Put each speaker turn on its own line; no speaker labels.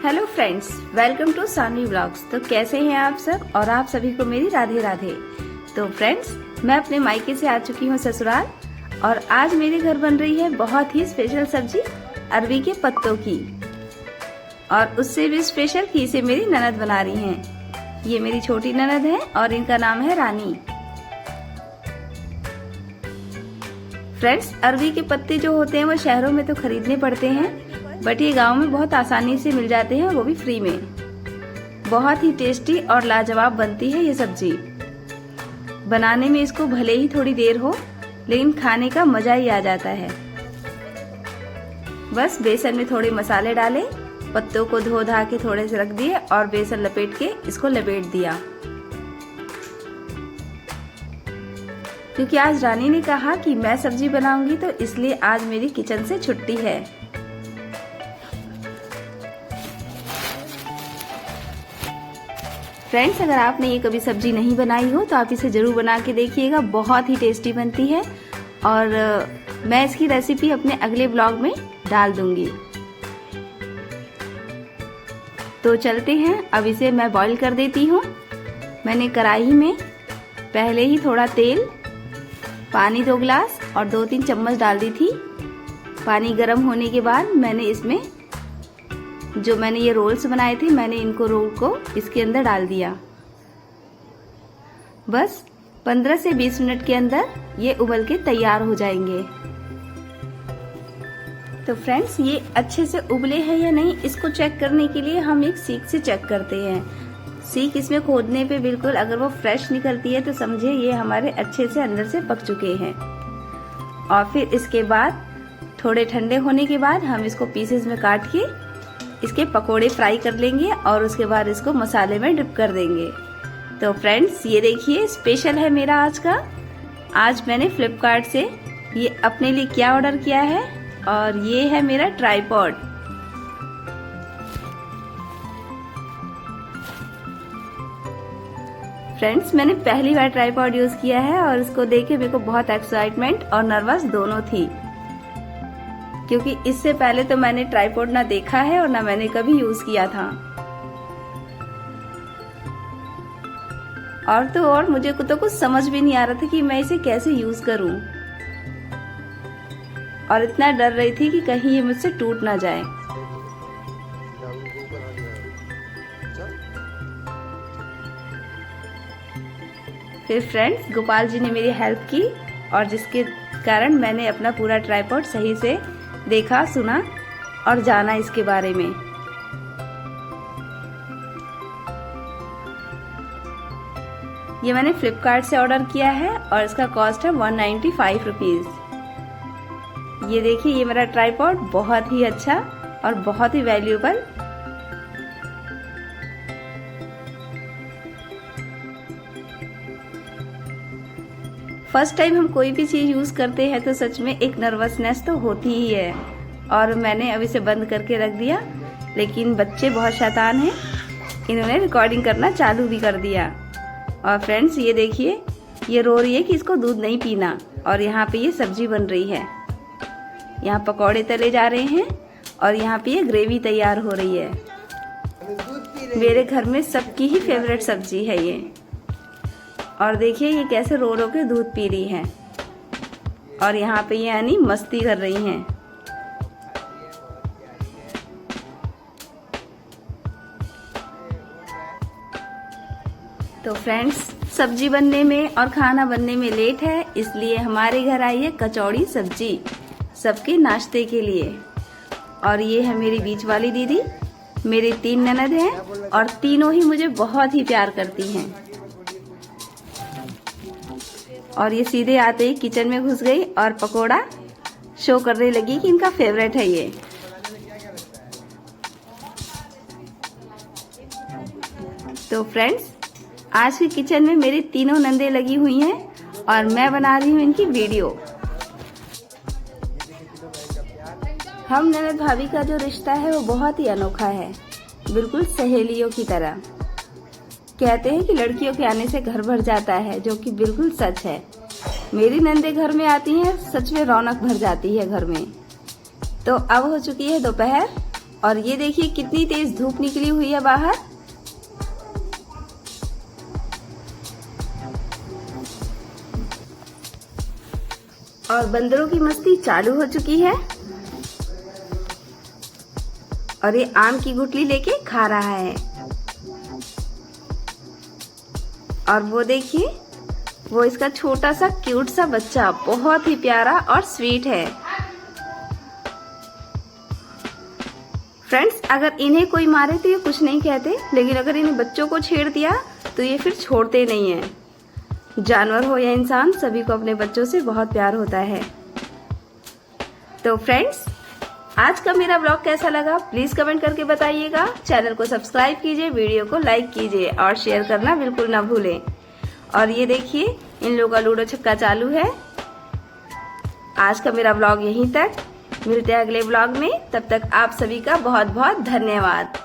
Hello friends, welcome to Saanvi blogs. तो कैसे हैं आप सब और आप सभी को मेरी राधे राधे। तो फ्रेंड्स, मैं अपने मायके से आ चुकी हूँ ससुराल और आज मेरे घर बन रही है बहुत ही स्पेशल सब्जी अरवी के पत्तों की, और उससे भी स्पेशल कि इसे मेरी ननद बना रही हैं। ये मेरी छोटी ननद है और इनका नाम है रानी। फ्रेंड्स, अरवी के पत्ते जो होते हैं वो शहरों में तो खरीदने पड़ते हैं, बट ये गांव में बहुत आसानी से मिल जाते हैं, वो भी फ्री में। बहुत ही टेस्टी और लाजवाब बनती है ये सब्जी। बनाने में इसको भले ही थोड़ी देर हो, लेकिन खाने का मजा ही आ जाता है। बस बेसन में थोड़े मसाले डाले, पत्तों को धो धा के थोड़े से रख दिए और बेसन लपेट के इसको लपेट दिया। क्योंकि आज रानी ने कहा कि मैं सब्जी बनाऊंगी, तो इसलिए आज मेरी किचन से छुट्टी है। फ्रेंड्स, अगर आपने ये कभी सब्जी नहीं बनाई हो तो आप इसे जरूर बना के देखिएगा, बहुत ही टेस्टी बनती है। और मैं इसकी रेसिपी अपने अगले ब्लॉग में डाल दूंगी। तो चलते हैं, अब इसे मैं बॉईल कर देती हूँ। मैंने कढ़ाई में पहले ही थोड़ा तेल, पानी 2 गिलास और 2-3 चम्मच डाल दी थी। पानी गर्म होने के बाद मैंने इसमें जो मैंने ये रोल्स बनाए थे, मैंने इनको रोल को इसके अंदर डाल दिया। बस 15 से 20 मिनट के अंदर ये उबल के तैयार हो जाएंगे। तो फ्रेंड्स, ये अच्छे से उबले हैं या नहीं, इसको चेक करने के लिए हम एक सीख से चेक करते हैं। सीख इसमें खोदने पे बिल्कुल अगर वो फ्रेश निकलती है तो समझे ये हमारे अच्छे से अंदर से पक चुके हैं। और फिर इसके बाद थोड़े ठंडे होने के बाद हम इसको पीसेस में काट के इसके पकोड़े फ्राई कर लेंगे और उसके बाद इसको मसाले में डिप कर देंगे। तो फ्रेंड्स, ये देखिए स्पेशल है मेरा आज का। आज मैंने फ्लिपकार्ट से ये अपने लिए क्या ऑर्डर किया है, और ये है मेरा ट्राइपॉड। फ्रेंड्स, मैंने पहली बार ट्राइपॉड यूज किया है और इसको देख के मेरे को बहुत एक्साइटमेंट और नर्वस दोनों थी, क्योंकि इससे पहले तो मैंने ट्राइपॉड ना देखा है और ना मैंने कभी यूज किया था। और तो और मुझे तो कुछ समझ भी नहीं आ रहा था कि मैं इसे कैसे यूज करूं, और इतना डर रही थी कि कहीं ये मुझसे टूट ना जाए। फिर फ्रेंड्स, गोपाल जी ने मेरी हेल्प की और जिसके कारण मैंने अपना पूरा ट्राइपॉड सही से देखा, सुना और जाना इसके बारे में। ये मैंने फ्लिपकार्ट से ऑर्डर किया है और इसका कॉस्ट है 195 रुपीज। ये देखिए, ये मेरा ट्राइपॉड बहुत ही अच्छा और बहुत ही वैल्यूएबल। फर्स्ट टाइम हम कोई भी चीज यूज करते हैं तो सच में एक नर्वसनेस तो होती ही है। और मैंने अब इसे बंद करके रख दिया, लेकिन बच्चे बहुत शैतान हैं, इन्होंने रिकॉर्डिंग करना चालू भी कर दिया। और फ्रेंड्स, ये देखिए, ये रो रही है कि इसको दूध नहीं पीना, और यहाँ पे ये सब्जी बन रही है। यहाँ पकौड़े तले जा रहे हैं और यहाँ पे ये ग्रेवी तैयार हो रही है। मेरे घर में सबकी ही फेवरेट सब्जी है ये। और देखिए ये कैसे रो रो के दूध पी रही हैं, और यहाँ पे ये यानी मस्ती कर रही हैं। तो फ्रेंड्स, सब्जी बनने में और खाना बनने में लेट है, इसलिए हमारे घर आई है कचौड़ी सब्जी सबके नाश्ते के लिए। और ये है मेरी बीच वाली दीदी। मेरी 3 ननद हैं और तीनों ही मुझे बहुत ही प्यार करती हैं। और ये सीधे आते ही किचन में घुस गई और पकोड़ा शो करने लगी कि इनका फेवरेट है ये। तो फ्रेंड्स, आज की किचन में मेरी तीनों नंदे लगी हुई हैं और मैं बना रही हूँ इनकी वीडियो। हम ननद भाभी का जो रिश्ता है वो बहुत ही अनोखा है, बिल्कुल सहेलियों की तरह। कहते हैं कि लड़कियों के आने से घर भर जाता है, जो कि बिल्कुल सच है। मेरी नंदे घर में आती हैं, सच में रौनक भर जाती है घर में। तो अब हो चुकी है दोपहर और ये देखिए कितनी तेज धूप निकली हुई है बाहर। और बंदरों की मस्ती चालू हो चुकी है और ये आम की गुठली लेके खा रहा है। और वो देखिए, वो इसका छोटा सा क्यूट सा बच्चा, बहुत ही प्यारा और स्वीट है। फ्रेंड्स, अगर इन्हें कोई मारे तो ये कुछ नहीं कहते, लेकिन अगर इन्हें बच्चों को छेड़ दिया तो ये फिर छोड़ते नहीं हैं। जानवर हो या इंसान, सभी को अपने बच्चों से बहुत प्यार होता है। तो फ्रेंड्स, आज का मेरा ब्लॉग कैसा लगा प्लीज कमेंट करके बताइएगा। चैनल को सब्सक्राइब कीजिए, वीडियो को लाइक कीजिए और शेयर करना बिल्कुल ना भूलें। और ये देखिए, इन लोगों का लूडो छक्का चालू है। आज का मेरा ब्लॉग यहीं तक, मिलते हैं अगले ब्लॉग में। तब तक आप सभी का बहुत बहुत धन्यवाद।